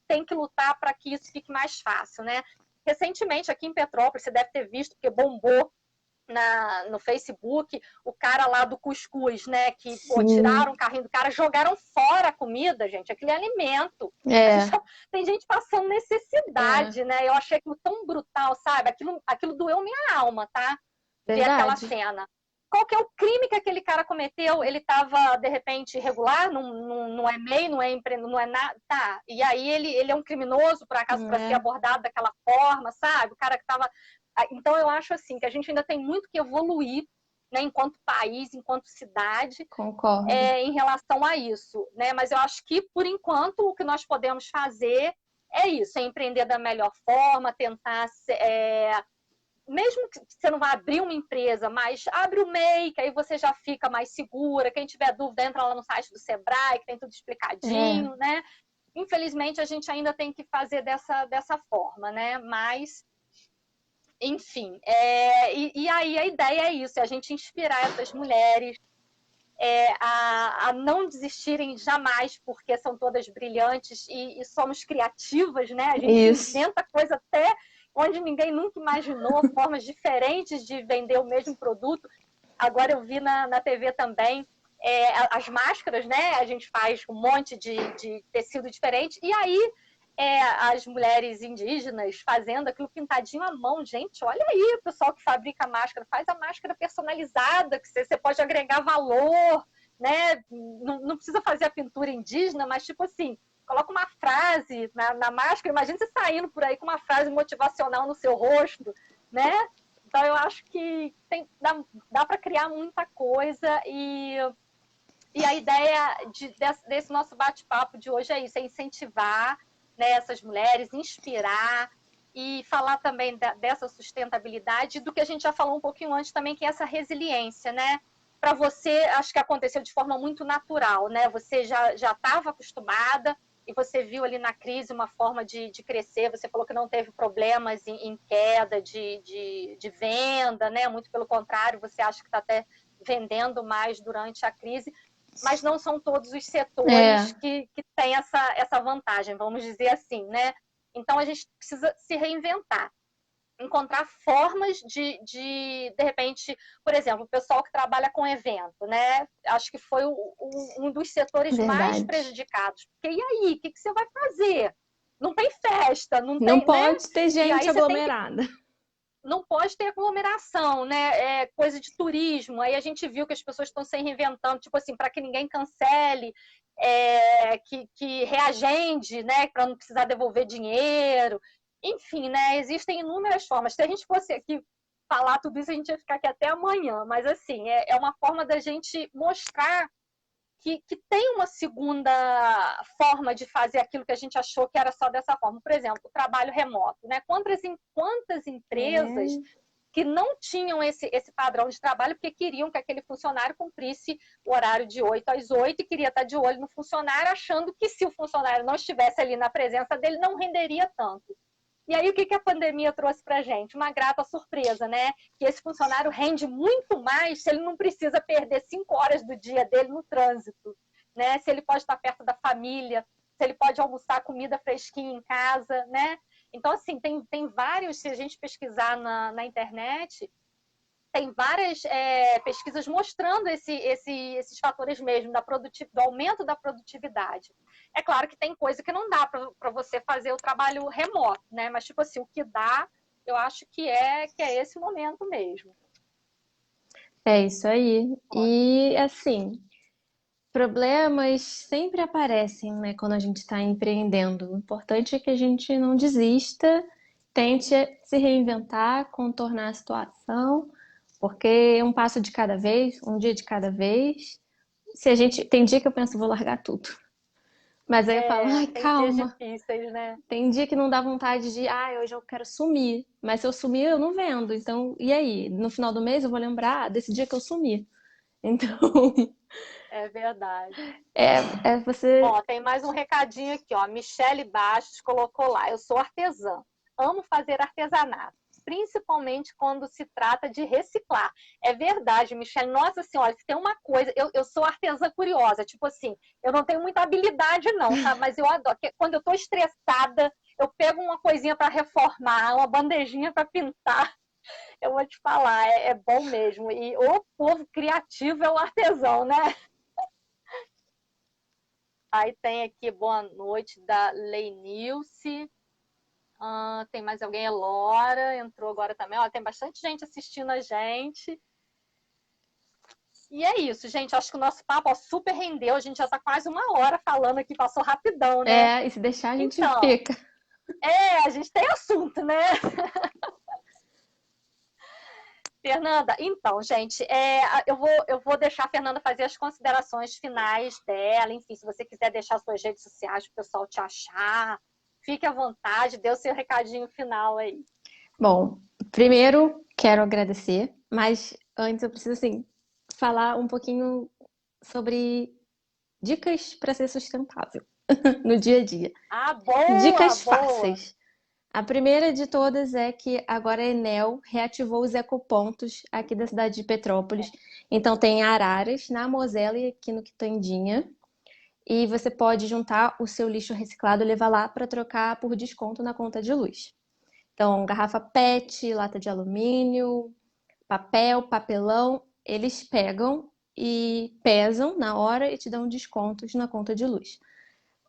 tem que lutar para que isso fique mais fácil, né? Recentemente, aqui em Petrópolis, você deve ter visto, porque bombou no Facebook, o cara lá do cuscuz, né? Que pô, Sim. tiraram o carrinho do cara, jogaram fora a comida, gente. Aquilo é alimento. É, Tem gente passando é, necessidade, né? Eu achei aquilo tão brutal, sabe? Aquilo doeu minha alma, tá? Ver aquela verdade. cena. Qual que é o crime que aquele cara cometeu? Ele estava, de repente, irregular, não é MEI, não é nada. Tá. E aí ele é um criminoso, por acaso, para ser É, abordado daquela forma, sabe? O cara que estava. Então, eu acho assim que a gente ainda tem muito que evoluir, né, enquanto país, enquanto cidade, concordo. em relação a isso, né? Mas eu acho que, por enquanto, o que nós podemos fazer é isso, é empreender da melhor forma, tentar mesmo que você não vá abrir uma empresa, mas abre o MEI, que aí você já fica mais segura. Quem tiver dúvida, entra lá no site do Sebrae, que tem tudo É, explicadinho, né? Infelizmente, a gente ainda tem que fazer dessa forma, né? Mas, enfim, e aí a ideia é isso, é a gente inspirar essas mulheres a não desistirem jamais, porque são todas brilhantes e somos criativas, né? A gente isso. inventa coisa até onde ninguém nunca imaginou, formas diferentes de vender o mesmo produto. Agora eu vi na TV também as máscaras, né? A gente faz um monte de tecido diferente, e aí as mulheres indígenas fazendo aquilo pintadinho à mão. Gente, olha aí, o pessoal que fabrica máscara, faz a máscara personalizada, que você pode agregar valor, né? Não precisa fazer a pintura indígena, mas tipo assim, coloca uma frase na máscara. Imagina você saindo por aí com uma frase motivacional no seu rosto, né? Então eu acho que dá para criar muita coisa e a ideia desse nosso bate-papo de hoje é isso, é incentivar, né, essas mulheres, inspirar e falar também dessa sustentabilidade, do que a gente já falou um pouquinho antes também, que é essa resiliência, né? Para você, acho que aconteceu de forma muito natural, né? Você já estava acostumada e você viu ali na crise uma forma de crescer. Você falou que não teve problemas em queda de venda, né? Muito pelo contrário, você acha que está até vendendo mais durante a crise, mas não são todos os É, setores que têm essa vantagem, vamos dizer assim, né? Então, a gente precisa se reinventar, encontrar formas de repente, por exemplo, o pessoal que trabalha com evento, né? Acho que foi um dos setores mais verdade. prejudicados. Porque e aí, o que você vai fazer? não tem festa, não Não tem, né? pode ter E gente aí você tem que aglomerada. não pode ter aglomeração, né? É coisa de turismo. Aí a gente viu que as pessoas estão se reinventando, tipo assim, para que ninguém cancele, que reagende, né? Para não precisar devolver dinheiro. Enfim, né? Existem inúmeras formas. Se a gente fosse aqui falar tudo isso, a gente ia ficar aqui até amanhã. Mas assim, é uma forma da gente mostrar que tem uma segunda forma de fazer aquilo que a gente achou que era só dessa forma. Por exemplo, o trabalho remoto, né? Quantas empresas É. que não tinham esse padrão de trabalho porque queriam que aquele funcionário cumprisse o horário de 8 às 8 e queria estar de olho no funcionário, achando que se o funcionário não estivesse ali na presença dele, não renderia tanto. E aí, o que a pandemia trouxe para a gente? Uma grata surpresa, né? Que esse funcionário rende muito mais se ele não precisa perder 5 horas do dia dele no trânsito, né? Se ele pode estar perto da família, se ele pode almoçar comida fresquinha em casa, né? Então, assim, tem vários, se a gente pesquisar na internet, tem várias pesquisas mostrando esses fatores mesmo do aumento da produtividade. É claro que tem coisa que não dá para você fazer o trabalho remoto, né? Mas, tipo assim, o que dá, eu acho que é esse momento mesmo. É isso aí. E assim, problemas sempre aparecem, né, quando a gente está empreendendo. O importante é que a gente não desista, tente se reinventar, contornar a situação, porque é um passo de cada vez, um dia de cada vez. Se a gente tem dia que eu penso, vou largar tudo. Mas aí eu falo, ai, Tem dias calma. difíceis, né? Tem dia que não dá vontade de, hoje eu quero sumir. Mas se eu sumir, eu não vendo. Então, e aí? No final do mês eu vou lembrar desse dia que eu sumi. Então, É verdade. é você. Ó, tem mais um recadinho aqui, ó. Michele Bastos colocou lá. Eu sou artesã. Amo fazer artesanato, principalmente quando se trata de reciclar. É verdade, Michele. Nossa senhora, se tem uma coisa. Eu sou artesã curiosa. Tipo assim, eu não tenho muita habilidade, não, sabe? Mas eu adoro. Quando eu tô estressada, eu pego uma coisinha para reformar, uma bandejinha para pintar. Eu vou te falar, é bom mesmo. E o povo criativo é o artesão, né? Aí tem aqui boa noite da Leinilce. Tem mais alguém? Elora entrou agora também. Ó, tem bastante gente assistindo a gente. E é isso, gente. Acho que o nosso papo super rendeu. A gente já está quase 1 hora falando aqui, passou rapidão, né? É, e se deixar, a gente Então, fica. a gente tem assunto, né? Fernanda, então, gente, eu vou deixar a Fernanda fazer as considerações finais dela. Enfim, se você quiser deixar suas redes sociais para o pessoal te achar, fique à vontade, dê o seu recadinho final aí. Bom, primeiro quero agradecer, mas antes eu preciso, assim, falar um pouquinho sobre dicas para ser sustentável no dia a dia. Ah, boa, Dicas boa. fáceis. A primeira de todas é que agora a Enel reativou os ecopontos aqui da cidade de Petrópolis. Então tem Araras, na Mosela e aqui no Quitandinha. E você pode juntar o seu lixo reciclado e levar lá para trocar por desconto na conta de luz. Então, garrafa PET, lata de alumínio, papel, papelão, eles pegam e pesam na hora e te dão descontos na conta de luz.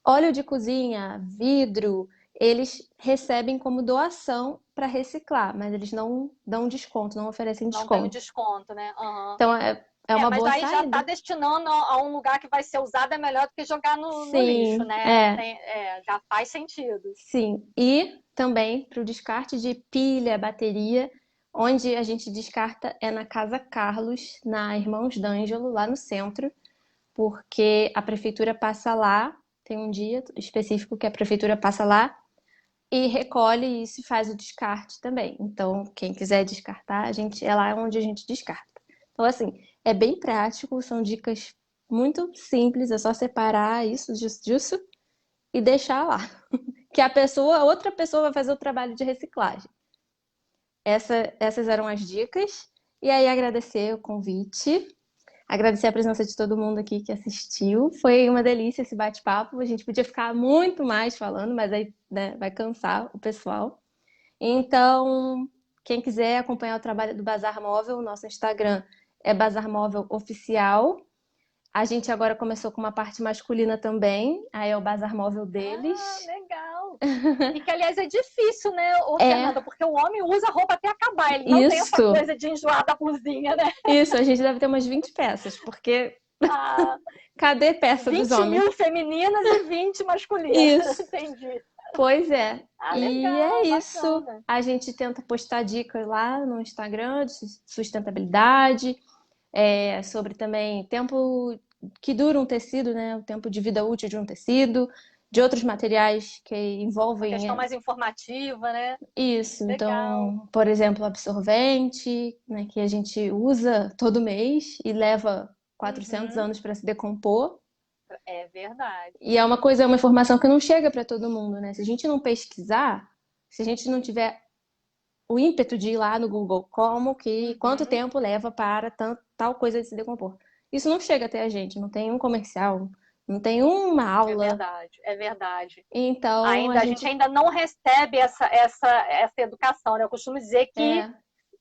Óleo de cozinha, vidro, eles recebem como doação para reciclar, mas eles não dão desconto, não oferecem Não tem o desconto. desconto, né? Uhum. Então é uma Mas boa aí já está saída. destinando a um lugar que vai ser usado, é melhor do que jogar no lixo, Sim, né? Já faz sentido. sim. E também para o descarte de pilha, bateria, onde a gente descarta é na Casa Carlos, na Irmãos d'Ângelo, lá no centro, porque a prefeitura passa lá, tem um dia específico que a prefeitura passa lá e recolhe e se faz o descarte também. Então, quem quiser descartar, a gente é lá onde a gente descarta. Então, assim, é bem prático, são dicas muito simples, é só separar isso disso e deixar lá. Que a outra pessoa vai fazer o trabalho de reciclagem. Essas eram as dicas. E aí agradecer o convite, agradecer a presença de todo mundo aqui que assistiu. Foi uma delícia esse bate-papo. A gente podia ficar muito mais falando, mas aí, né, vai cansar o pessoal. Então, quem quiser acompanhar o trabalho do Bazar Móvel, o nosso Instagram é Bazar Móvel Oficial. A gente agora começou com uma parte masculina também, aí é o Bazar Móvel deles. Ah, legal. legal. E que, aliás, é difícil, né, É. Fernanda? Porque o homem usa roupa até acabar. Ele não tem essa Isso. coisa de enjoar da blusinha, né? Isso, a gente deve ter umas 20 peças, porque Ah, cadê peça dos 20 homens? mil femininas e 20 masculinas. Isso. Entendi. Pois é. Ah, E é legal, isso. bacana. A gente tenta postar dicas lá no Instagram de sustentabilidade, sobre também tempo que dura um tecido, né? O tempo de vida útil de um tecido, de outros materiais que Uma envolvem questão mais informativa, né? isso. Legal. Então, por exemplo, absorvente, né, que a gente usa todo mês e leva 400 Uhum, anos para se decompor. é verdade. E é uma coisa, é uma informação que não chega para todo mundo, né? Se a gente não pesquisar, se a gente não tiver o ímpeto de ir lá no Google, quanto Uhum, tempo leva para tal coisa se decompor? Isso não chega até a gente, não tem um comercial, não tem uma é aula. verdade, é verdade. Então a Ainda, a gente gente ainda não recebe essa educação, né? Eu costumo dizer que é,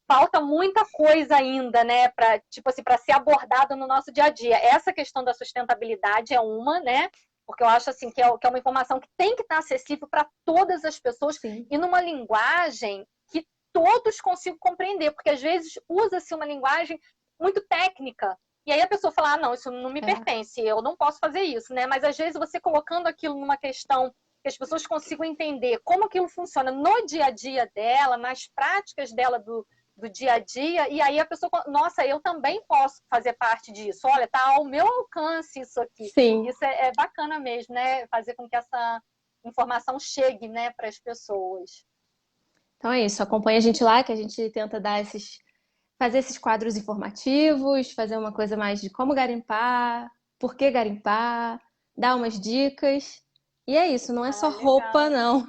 falta muita coisa ainda, né, para tipo assim, para ser abordado no nosso dia a dia. Essa questão da sustentabilidade é uma, né? Porque eu acho assim que é uma informação que tem que estar acessível para todas as pessoas sim, e numa linguagem que todos consigam compreender, porque às vezes usa-se uma linguagem muito técnica. E aí a pessoa fala: "Ah, não, isso não me é, pertence, eu não posso fazer isso", né? Mas às vezes você colocando aquilo numa questão que as pessoas consigam entender como aquilo funciona no dia a dia dela, nas práticas dela do dia a dia, e aí a pessoa, nossa, eu também posso fazer parte disso. Olha, tá ao meu alcance isso aqui. sim. Isso é bacana mesmo, né? Fazer com que essa informação chegue, né, para as pessoas. Então é isso, acompanha a gente lá que a gente tenta fazer esses quadros informativos, fazer uma coisa mais de como garimpar, por que garimpar, dar umas dicas. E é isso, não é só Ah, roupa, legal. não.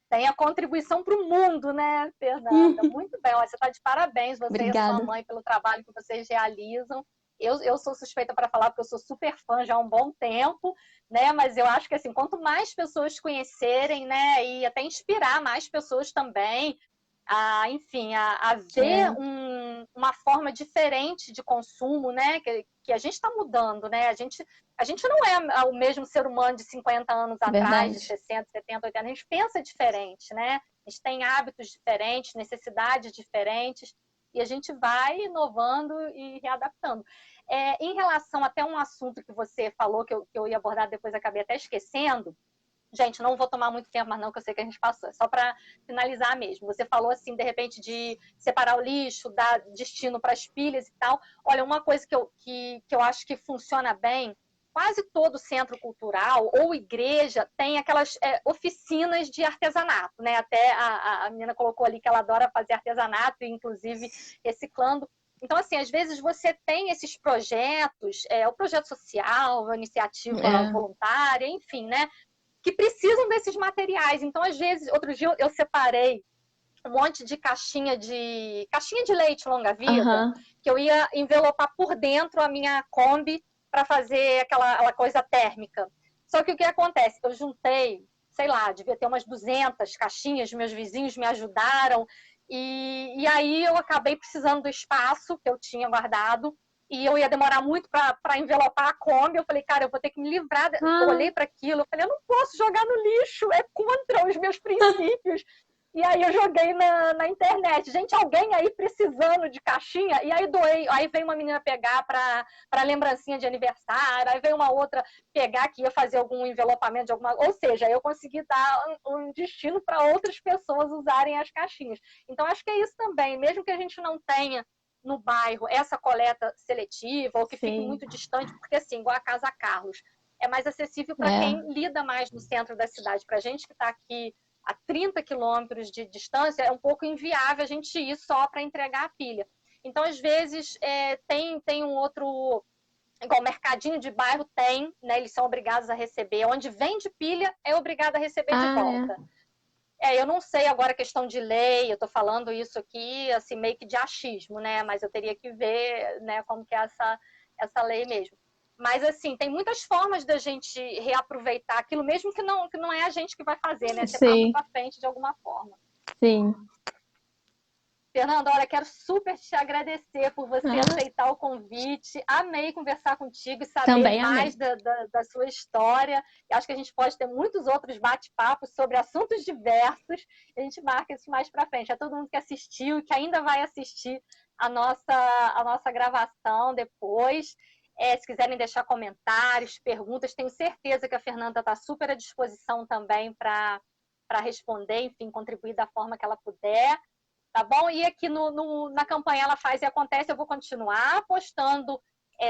Tem a contribuição para o mundo, né, Fernanda? Muito bem. Olha, você está de parabéns, você e a sua Obrigada. mãe, pelo trabalho que vocês realizam. Eu sou suspeita para falar, porque eu sou super fã já há um bom tempo, né? Mas eu acho que assim, quanto mais pessoas conhecerem, né, e até inspirar mais pessoas também, enfim, a ver É, uma forma diferente de consumo, né? Que a gente está mudando, né? A gente não é o mesmo ser humano de 50 anos atrás, de verdade. 60, 70, 80. A gente pensa diferente, né? A gente tem hábitos diferentes, necessidades diferentes, e a gente vai inovando e readaptando. Em relação até um assunto que você falou, que eu ia abordar, depois acabei até esquecendo. Gente, não vou tomar muito tempo, mas não, que eu sei que a gente passou. É só para finalizar mesmo. Você falou assim, de repente, de separar o lixo, dar destino para as pilhas e tal. Olha, uma coisa que eu acho que funciona bem, quase todo centro cultural ou igreja tem aquelas oficinas de artesanato, né? Até a menina colocou ali que ela adora fazer artesanato, inclusive reciclando. Então, assim, às vezes você tem esses projetos, o projeto social, a iniciativa É. voluntária, enfim, né? Que precisam desses materiais. Então, às vezes, outro dia eu separei um monte de caixinha de leite longa-vida, Aham. que eu ia envelopar por dentro a minha Kombi para fazer aquela coisa térmica. Só que o que acontece? Eu juntei, sei lá, devia ter umas 200 caixinhas, meus vizinhos me ajudaram, e aí eu acabei precisando do espaço que eu tinha guardado, e eu ia demorar muito para envelopar a Kombi. Eu falei, cara, eu vou ter que me livrar. Eu Ah, olhei para aquilo, eu falei, eu não posso jogar no lixo, é contra os meus princípios. E aí eu joguei na internet. Gente, alguém aí precisando de caixinha? E aí doei. Aí veio uma menina pegar para lembrancinha de aniversário. Aí veio uma outra pegar que ia fazer algum envelopamento de alguma... Ou seja, eu consegui dar um destino para outras pessoas usarem as caixinhas. Então, acho que é isso também. Mesmo que a gente não tenha no bairro essa coleta seletiva ou que fique sim. muito distante, porque assim, igual a Casa Carlos, é mais acessível para É. quem lida mais no centro da cidade. Para a gente que está aqui a 30 quilômetros de distância, é um pouco inviável a gente ir só para entregar a pilha. Então, às vezes, tem um outro, igual o mercadinho de bairro tem, né? Eles são obrigados a receber. Onde vende pilha, é obrigado a receber de Ah, é. volta. Eu não sei agora a questão de lei, eu estou falando isso aqui, assim, meio que de achismo, né? Mas eu teria que ver, né, como que é essa lei mesmo. Mas, assim, tem muitas formas da gente reaproveitar aquilo, mesmo que não é a gente que vai fazer, né? Você passa Sim, para frente de alguma forma. sim. Fernanda, olha, quero super te agradecer por você aceitar o convite. Amei conversar contigo e saber Também mais da sua história. E acho que a gente pode ter muitos outros bate-papos sobre assuntos diversos. A gente marca isso mais para frente. A todo mundo que assistiu e que ainda vai assistir a nossa gravação depois. Se quiserem deixar comentários, perguntas, tenho certeza que a Fernanda está super à disposição também para responder, enfim, contribuir da forma que ela puder. Tá bom? E aqui na campanha Ela Faz e Acontece, eu vou continuar postando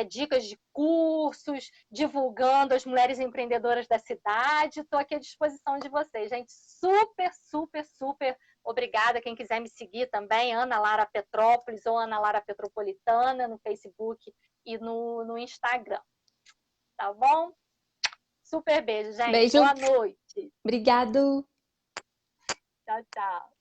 dicas de cursos, divulgando as mulheres empreendedoras da cidade. Estou aqui à disposição de vocês, gente. Super, super, super obrigada. Quem quiser me seguir também, Ana Lara Petrópolis ou Ana Lara Petropolitana no Facebook e no Instagram. Tá bom? Super beijo, gente. Beijo. Boa noite. Obrigado. Tchau, tchau.